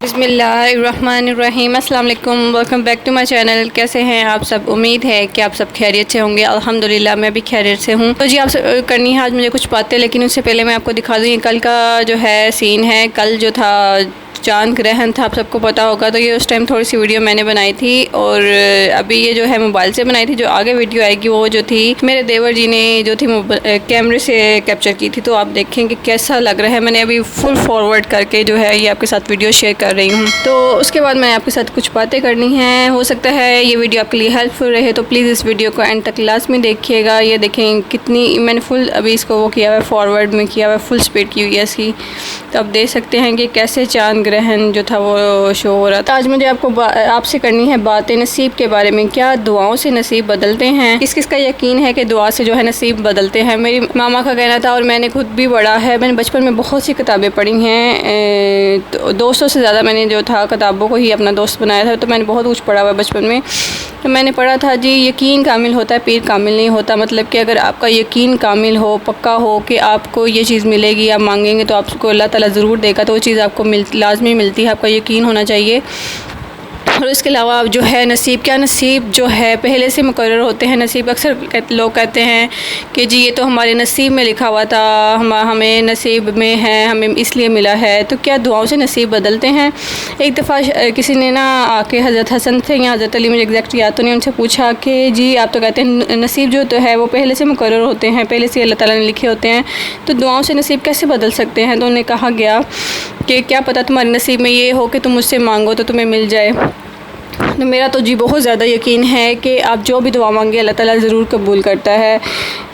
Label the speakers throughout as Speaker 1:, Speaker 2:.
Speaker 1: बिस्मिल्लाहिर्रहमानिर्रहीम। अस्सलाम वालेकुम, welcome back to my channel. कैसे हैं आप सब? उम्मीद है कि आप सब खैरियत से होंगे। अल्हम्दुलिल्लाह मैं भी खैरियत से हूँ। तो जी आप करनी है आज मुझे कुछ बातें, लेकिन उससे पहले मैं आपको दिखा दूँ ये कल का जो है सीन है। कल जो था चांद ग्रहण था, आप सबको पता होगा। तो ये उस टाइम थोड़ी सी वीडियो मैंने बनाई थी और अभी ये जो है मोबाइल से बनाई थी। जो आगे वीडियो आएगी वो जो थी मेरे देवर जी ने जो थी कैमरे से कैप्चर की थी। तो आप देखें कि कैसा लग रहा है। मैंने अभी फुल फॉरवर्ड करके जो है ये आपके साथ वीडियो शेयर कर रही हूँ। तो उसके बाद मैंने आपके साथ कुछ बातें करनी हैं। हो सकता है ये वीडियो आपके लिए हेल्पफुल रहे, तो प्लीज़ इस वीडियो को एंड तक लाजमी देखिएगा। ये देखें कितनी मैंने फुल अभी इसको वो किया हुआ है, फॉरवर्ड में किया हुआ है, फुल स्पीड की हुई है इसकी। तो आप देख सकते हैं कि कैसे चांद ग्रहण जो था वो शो हो रहा था। आज मुझे आपसे करनी है बातें नसीब के बारे में। क्या दुआओं से नसीब बदलते हैं? किस किस का यकीन है कि दुआ से जो है नसीब बदलते हैं? मेरी मामा का कहना था और मैंने खुद भी पढ़ा है। मैंने बचपन में बहुत सी किताबें पढ़ी हैं, तो दोस्तों से ज़्यादा मैंने जो था किताबों को ही अपना दोस्त बनाया था। तो मैंने बहुत कुछ पढ़ा हुआ है बचपन में। तो मैंने पढ़ा था जी, यकीन कामिल होता है, पीर कामिल नहीं होता। मतलब कि अगर आपका यकीन कामिल हो, पक्का हो कि आपको ये चीज़ मिलेगी, आप मांगेंगे तो आपको अल्लाह ताला ज़रूर देगा। तो वो चीज़ आपको लाजमी मिलती है, आपका यकीन होना चाहिए। और इसके अलावा जो है नसीब, क्या नसीब जो है पहले से मुकर्रर होते हैं। नसीब अक्सर लोग कहते हैं कि जी ये तो हमारे नसीब में लिखा हुआ था, हमें नसीब में है, हमें इसलिए मिला है। तो क्या दुआओं से नसीब बदलते हैं? एक दफ़ा किसी ने ना आके हज़रत हसन थे या हज़रत अली, मुझे एग्जैक्ट याद तो नहीं, उनसे पूछा कि जी आप तो कहते हैं नसीब जो तो है वो पहले से मुकर्रर होते हैं, पहले से अल्लाह ताला ने लिखे होते हैं, तो दुआओं से नसीब कैसे बदल सकते हैं? तो उन्हें कहा गया कि क्या पता तुम्हारे नसीब में ये हो कि तुम मुझसे मांगो तो तुम्हें मिल जाए। तो मेरा तो जी बहुत ज़्यादा यकीन है कि आप जो भी दुआ मांगे अल्लाह ताला ज़रूर कबूल करता है,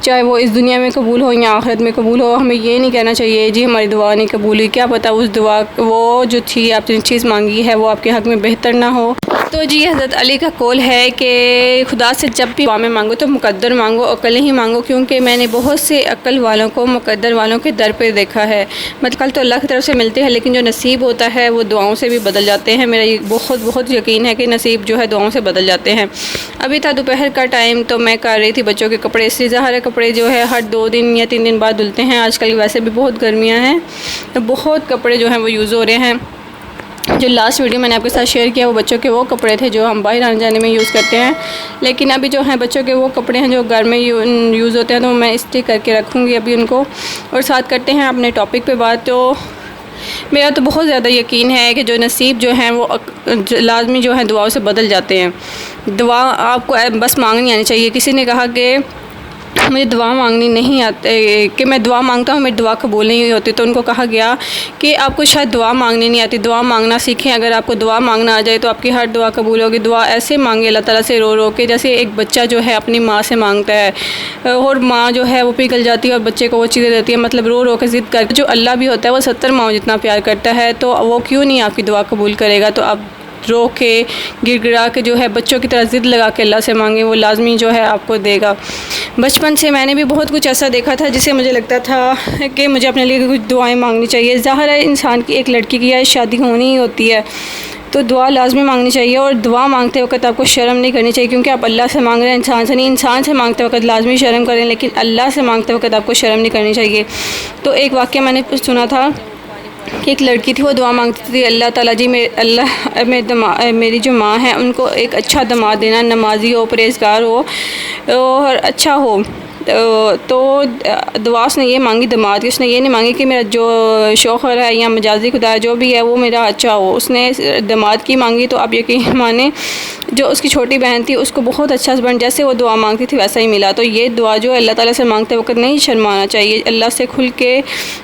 Speaker 1: चाहे वो इस दुनिया में कबूल हो या आखिरत में कबूल हो। हमें ये नहीं कहना चाहिए जी हमारी दुआ नहीं कबूल हुई, क्या पता उस दुआ वो जो थी आपने चीज़ मांगी है वो आपके हक़ में बेहतर ना हो। तो जी हज़रत अली का कौल है कि खुदा से जब भी दुआ में मांगो तो मुकद्दर मांगो, अकल ही मांगो, क्योंकि मैंने बहुत से अकल वालों को मुकद्दर वालों के दर पे देखा है। मतलब तो अल्लाह की तरफ से मिलते हैं, लेकिन जो नसीब होता है वो दुआओं से भी बदल जाते हैं। मेरा ये बहुत यकीन है कि नसीब जो है दुआओं से बदल जाते हैं। अभी था दोपहर का टाइम, तो मैं कर रही थी बच्चों के कपड़े। इसलिए ज़ाहिर है कपड़े जो है हर 2 दिन या 3 दिन बाद धुलते हैं। आजकल वैसे भी बहुत गर्मियाँ हैं, तो बहुत कपड़े जो हैं वो यूज़ हो रहे हैं। जो लास्ट वीडियो मैंने आपके साथ शेयर किया वो बच्चों के वो कपड़े थे जो हम बाहर आने जाने में यूज़ करते हैं। लेकिन अभी जो हैं बच्चों के वो कपड़े हैं जो घर में यूज़ होते हैं, तो मैं इस्त्री करके रखूँगी अभी उनको। और साथ करते हैं अपने टॉपिक पे बात। तो मेरा तो बहुत ज़्यादा यकीन है कि जो नसीब जो हैं वो लाजमी जो है दुआओं से बदल जाते हैं। दुआ आपको बस मांगनी आनी चाहिए। किसी ने कहा कि मुझे दुआ मांगनी नहीं आती, कि मैं दुआ मांगता हूँ मेरी दुआ कबूल नहीं होती। तो उनको कहा गया कि आपको शायद दुआ मांगनी नहीं आती, दुआ मांगना सीखें। अगर आपको दुआ मांगना आ जाए तो आपकी हर दुआ कबूल होगी। दुआ ऐसे मांगे अल्लाह ताला से रो रो के, जैसे एक बच्चा जो है अपनी माँ से मांगता है और माँ जो है वो पिघल जाती है और बच्चे को वो चीज़ें देती है, मतलब रो रो के ज़िद कर। जो अल्लाह भी होता है वो 70 माँओं जितना प्यार करता है, तो वो क्यों नहीं आपकी दुआ कबूल करेगा? तो आप रो के गिड़गिड़ा के जो है बच्चों की तरह ज़िद लगा के अल्लाह से मांगे, वो लाजमी जो है आपको देगा। बचपन से मैंने भी बहुत कुछ ऐसा देखा था जिसे मुझे लगता था कि मुझे अपने लिए कुछ दुआएं मांगनी चाहिए। ज़ाहिर है इंसान की, एक लड़की की या शादी होनी ही होती है तो दुआ लाजमी मांगनी चाहिए। और दुआ मांगते वक्त आपको शर्म नहीं करनी चाहिए, क्योंकि आप अल्लाह से मांग रहे हैं, इंसान से नहीं। इंसान से मांगते वक्त लाजमी शर्म करें, लेकिन अल्लाह से मांगते वक्त आपको शर्म नहीं करनी चाहिए। तो एक वाक़या मैंने सुना था कि एक लड़की थी, वो दुआ मांगती थी, अल्लाह ताला जी मेरी जो माँ है उनको एक अच्छा दामाद देना, नमाजी हो, परहेज़गार हो और अच्छा हो। तो दुआ उसने ये मांगी दामाद की, उसने ये नहीं मांगी कि मेरा जो शौहर है या मजाजी खुदा जो भी है वो मेरा अच्छा हो। उसने दामाद की मांगी। तो आप यकीन माने जो उसकी छोटी बहन थी उसको बहुत अच्छा हस्बैंड जैसे वो दुआ मांगती थी वैसा ही मिला। तो ये दुआ जो अल्लाह ताला से मांगते वक्त नहीं शर्माना चाहिए, अल्लाह से खुल के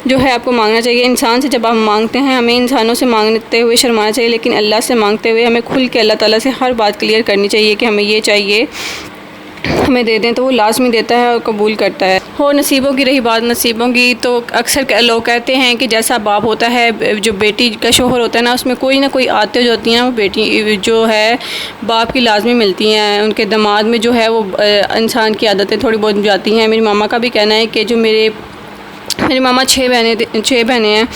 Speaker 1: जो है आपको मांगना चाहिए। इंसान से जब आप मांगते हैं, हमें इंसानों से मांगते हुए शर्माना चाहिए, लेकिन अल्लाह से मांगते हुए हमें खुल के अल्लाह ताला से हर बात क्लियर करनी चाहिए कि हमें ये चाहिए, हमें दे दें, तो वो लाजमी देता है और कबूल करता है। और नसीबों की रही बात नसीबों की, तो अक्सर लोग कहते हैं कि जैसा बाप होता है, जो बेटी का शोहर होता है ना, उसमें कोई ना कोई आते जो होती हैं वो बेटी जो है बाप की लाजमी मिलती हैं। उनके दामाद में जो है वो इंसान की आदतें थोड़ी बहुत जाती हैं। मेरी मामा का भी कहना है कि जो मेरे मेरी मामा 6 बहनें हैं,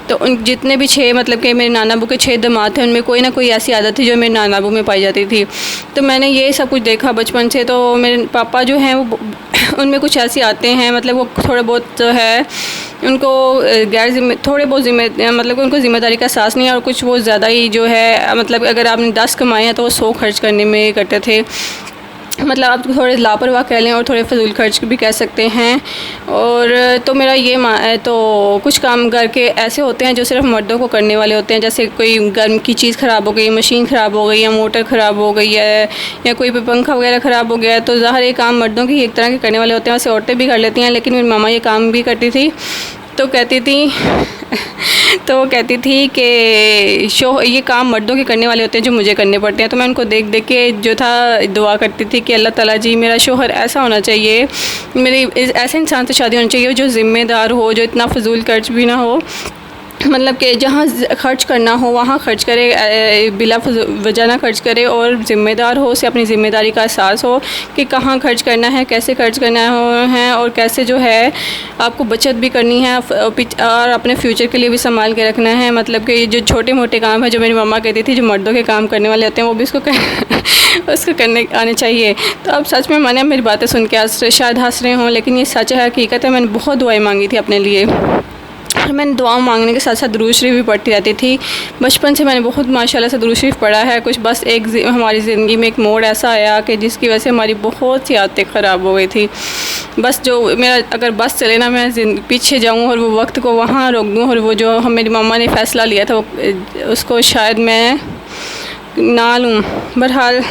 Speaker 1: तो उन जितने भी 6 मतलब कि मेरे नाना अबू के 6 दामाद थे, उनमें कोई ना कोई ऐसी आदत थी जो मेरे नाना अबू में पाई जाती थी। तो मैंने ये सब कुछ देखा बचपन से। तो मेरे पापा जो हैं वो उनमें कुछ ऐसी आते हैं, मतलब वो थोड़ा बहुत जो है उनको थोड़े बहुत मतलब उनको ज़िम्मेदारी का एहसास नहीं है, और कुछ वो ज़्यादा ही जो है मतलब अगर आपने 10 कमाए हैं तो वो 100 खर्च करने में करते थे। मतलब आप थोड़े लापरवाह कह लें और थोड़े फजूल खर्च भी कह सकते हैं। और तो मेरा ये तो कुछ काम घर के ऐसे होते हैं जो सिर्फ मर्दों को करने वाले होते हैं, जैसे कोई गर्म की चीज़ ख़राब हो गई, मशीन ख़राब हो गई, या मोटर ख़राब हो गई है, या कोई पंखा वगैरह ख़राब हो गया है, तो ज़ाहिर ये काम मर्दों की एक तरह के करने वाले होते हैं। वैसे औरतें भी कर लेती हैं, लेकिन मेरी मामा ये काम भी करती थी। तो कहती थी कि ये काम मर्दों के करने वाले होते हैं जो मुझे करने पड़ते हैं। तो मैं उनको देख देख के जो था दुआ करती थी कि अल्लाह ताला जी मेरा शोहर ऐसा होना चाहिए, मेरी ऐसे इंसान से शादी होनी चाहिए जो ज़िम्मेदार हो, जो इतना फजूल खर्च भी ना हो, मतलब कि जहाँ खर्च करना हो वहाँ खर्च करे, बिला वजह ना खर्च करे, और ज़िम्मेदार हो, उसे अपनी ज़िम्मेदारी का एहसास हो कि कहाँ खर्च करना है, कैसे खर्च करना है, और कैसे जो है आपको बचत भी करनी है और अपने फ्यूचर के लिए भी संभाल के रखना है। मतलब कि जो छोटे मोटे काम है जो मेरी मम्मा कहती थी जो मर्दों के काम करने वाले होते हैं वो भी उसको करने आने चाहिए। तो अब सच में मैंने मेरी बातें सुन के शायद हंस रहे हों, लेकिन ये सच है, हकीकत है। मैंने बहुत दुआएं मांगी थी अपने लिए, और मैंने दुआओं मांगने के साथ साथ दुरूद शरीफ भी पढ़ती रहती थी। बचपन से मैंने बहुत माशाल्लाह से दुरूद शरीफ पढ़ा है। कुछ बस हमारी ज़िंदगी में एक मोड़ ऐसा आया कि जिसकी वजह से हमारी बहुत सी आदतें ख़राब हो गई थी। बस जो मेरा अगर बस चले ना, मैं पीछे जाऊँ और वो वक्त को वहाँ रोक दूँ, और वो जो मेरी मम्मा ने फ़ैसला लिया था उसको शायद मैं ना लूँ। बहरहाल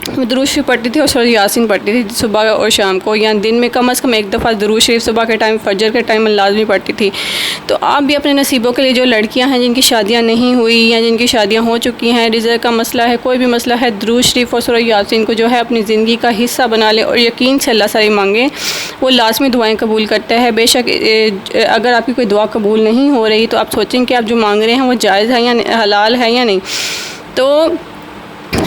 Speaker 1: मैं दुरूद शरीफ पढ़ती थी और सूरह यासीन पढ़ती थी सुबह और शाम को, या दिन में कम से कम एक दफ़ा दुरूद शरीफ सुबह के टाइम, फजर के टाइम लाजमी पढ़ती थी। तो आप भी अपने नसीबों के लिए, जो लड़कियां हैं जिनकी शादियां नहीं हुई या जिनकी शादियां हो चुकी हैं, रिज़्क़ का मसला है, कोई भी मसला है, दुरूद शरीफ और सूरह यासीन को जो है अपनी ज़िंदगी का हिस्सा बना लें, और यकीन से अल्लाह से मांगें, वो लाजमी दुआएँ कबूल करता है। बेशक अगर आपकी कोई दुआ कबूल नहीं हो रही तो आप सोचें कि आप जो मांग रहे हैं वो जायज़ है या हलाल है या नहीं। तो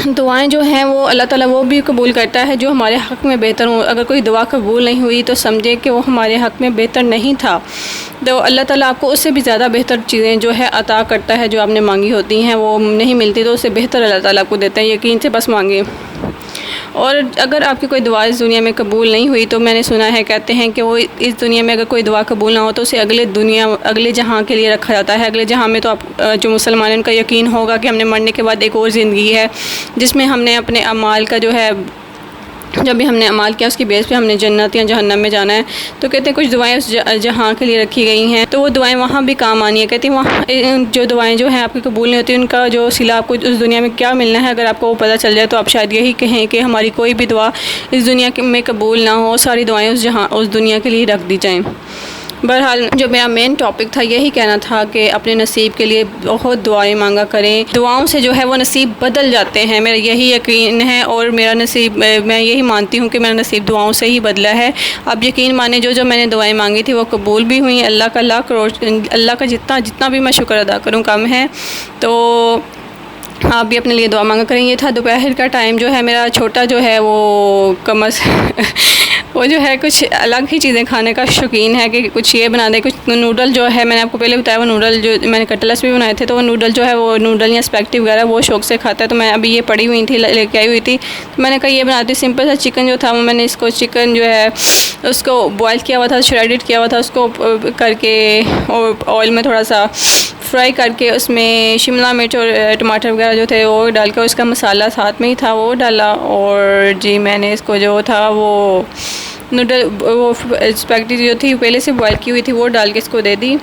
Speaker 1: दुआएं जो हैं वो अल्लाह ताला वो भी कबूल करता है जो हमारे हक़ में बेहतर हो। अगर कोई दुआ कबूल नहीं हुई तो समझे कि वो हमारे हक़ में बेहतर नहीं था। तो अल्लाह ताला आपको उससे भी ज़्यादा बेहतर चीज़ें जो है अता करता है, जो आपने मांगी होती हैं वो नहीं मिलती तो उससे बेहतर अल्लाह ताला आपको देता है। यकीन से बस मांगे। और अगर आपकी कोई दुआ इस दुनिया में कबूल नहीं हुई तो मैंने सुना है, कहते हैं कि वो इस दुनिया में अगर कोई दुआ कबूल ना हो तो उसे अगले जहाँ के लिए रखा जाता है। अगले जहाँ में तो आप जो मुसलमान हैं उनका यकीन होगा कि हमने मरने के बाद एक और ज़िंदगी है जिसमें हमने अपने अमाल का जो है, जब भी हमने अमाल किया उसकी बेस पे हमने जन्नत या जहन्नम में जाना है। तो कहते हैं कुछ दुआएं उस जहाँ के लिए रखी गई हैं तो वो दुआएं वहाँ भी काम आनी है। कहती हैं वहाँ जो दुआएं जो हैं आपकी कबूल नहीं होती, उनका जो सिला आपको उस दुनिया में क्या मिलना है, अगर आपको वो पता चल जाए तो आप शायद यही कहें कि हमारी कोई भी दुआ इस दुनिया में कबूल ना हो, सारी दुआएँ उस दुनिया के लिए रख दी जाएँ। बहरहाल जो मेरा मेन टॉपिक था यही कहना था कि अपने नसीब के लिए बहुत दुआएं मांगा करें। दुआओं से जो है वो नसीब बदल जाते हैं, मेरा यही यकीन है। और मेरा नसीब, मैं यही मानती हूँ कि मेरा नसीब दुआओं से ही बदला है। अब यकीन माने जो मैंने दुआएं मांगी थी वो कबूल भी हुई। अल्लाह का लाख करोड़, अल्लाह का जितना भी मैं शुक्र अदा करूँ कम है। तो आप भी अपने लिए दुआ मांगा करें। ये था दोपहर का टाइम, जो है मेरा छोटा जो है वो वो जो है कुछ अलग ही चीज़ें खाने का शौकीन है कि कुछ ये बना दे। कुछ नूडल जो है मैंने आपको पहले बताया, वो नूडल जो मैंने कटलेट्स भी बनाए थे, तो वो नूडल जो है वो नूडल या स्पैगेटी वगैरह वो शौक से खाता है। तो मैं अभी ये पड़ी हुई थी, लेके आई हुई थी, तो मैंने कहा ये बनाती हूँ। सिंपल सा चिकन जो था वो मैंने इसको चिकन जो है उसको बॉयल किया हुआ था, श्रेडिड किया हुआ था, उसको करके और ऑयल में थोड़ा सा फ्राई करके उसमें शिमला मिर्च और टमाटर वगैरह जो थे वो डाल कर, उसका मसाला साथ में ही था वो डाला। और जी मैंने इसको जो था वो नूडल वो स्पैगेटी जो थी पहले से बॉयल की हुई थी वो डाल के इसको दे दी।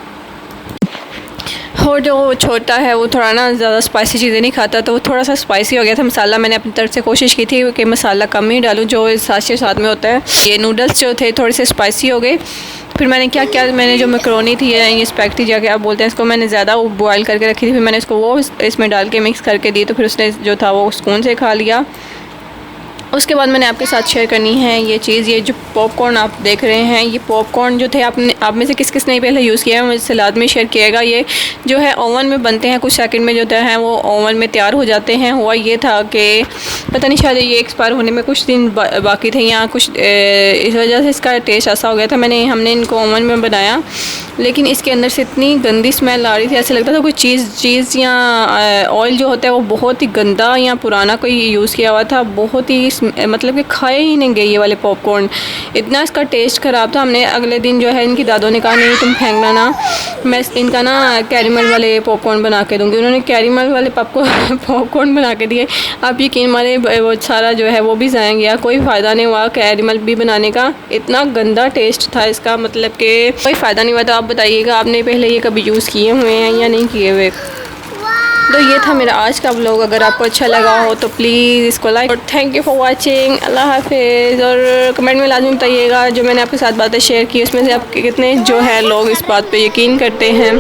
Speaker 1: और जो छोटा है वो थोड़ा ना ज़्यादा स्पाइसी चीज़ें नहीं खाता, तो वो थोड़ा सा स्पाइसी हो गया था। मसाला मैंने अपनी तरफ से कोशिश की थी कि मसाला कम ही डालूँ जो साथ में होता है। ये नूडल्स जो थे थोड़े से स्पाइसी हो गए। फिर मैंने क्या किया, मैंने जो मैकरोनी थी ये स्पैगेटी जाके आप बोलते हैं इसको, मैंने ज़्यादा वो बॉयल करके रखी थी, फिर मैंने इसको वो इसमें डाल के मिक्स करके दी। तो फिर उसने जो था वो सुकून से खा लिया। उसके बाद मैंने आपके साथ शेयर करनी है ये चीज़, ये जो पॉपकॉर्न आप देख रहे हैं, ये पॉपकॉर्न जो थे आप में से किस किस ने पहले यूज़ किया है मुझे सलाद में शेयर किएगा। ये जो है ओवन में बनते हैं, कुछ सेकंड में जो है वो ओवन में तैयार हो जाते हैं। हुआ ये था कि पता नहीं शायद ये एक्सपायर होने में कुछ दिन बाकी थे या कुछ इस वजह से इसका टेस्ट ऐसा हो गया था। हमने इनको ओवन में बनाया, लेकिन इसके अंदर से इतनी गंदी स्मेल आ रही थी, ऐसा लगता था कोई चीज़ या ऑयल जो होता है वो बहुत ही गंदा या पुराना कोई यूज़ किया हुआ था। बहुत ही मतलब कि खाए ही नहीं गए ये वाले पॉपकॉर्न, इतना इसका टेस्ट ख़राब था। हमने अगले दिन जो है इनकी दादों ने कहा नहीं तुम फेंकना ना, मैं इनका ना कैरेमल वाले पॉपकॉर्न बना के दूँगी। उन्होंने कैरेमल वाले पॉपकॉर्न बना के दिए। आप यकीन माने वो सारा जो है वो भी ज़ाया गया, कोई फ़ायदा नहीं हुआ कैरेमल भी बनाने का, इतना गंदा टेस्ट था इसका, मतलब कि कोई फ़ायदा नहीं हुआ। तो आप बताइएगा आपने पहले ये कभी यूज़ किए हुए हैं या नहीं किए हुए। तो ये था मेरा आज का व्लॉग, अगर आपको अच्छा लगा हो तो प्लीज़ इसको लाइक और थैंक यू फॉर वाचिंग। अल्लाह हाफिज़। और कमेंट में लाजमी बताइएगा जो मैंने आपके साथ बातें शेयर की उसमें से आप कितने जो है लोग इस बात पे यकीन करते हैं।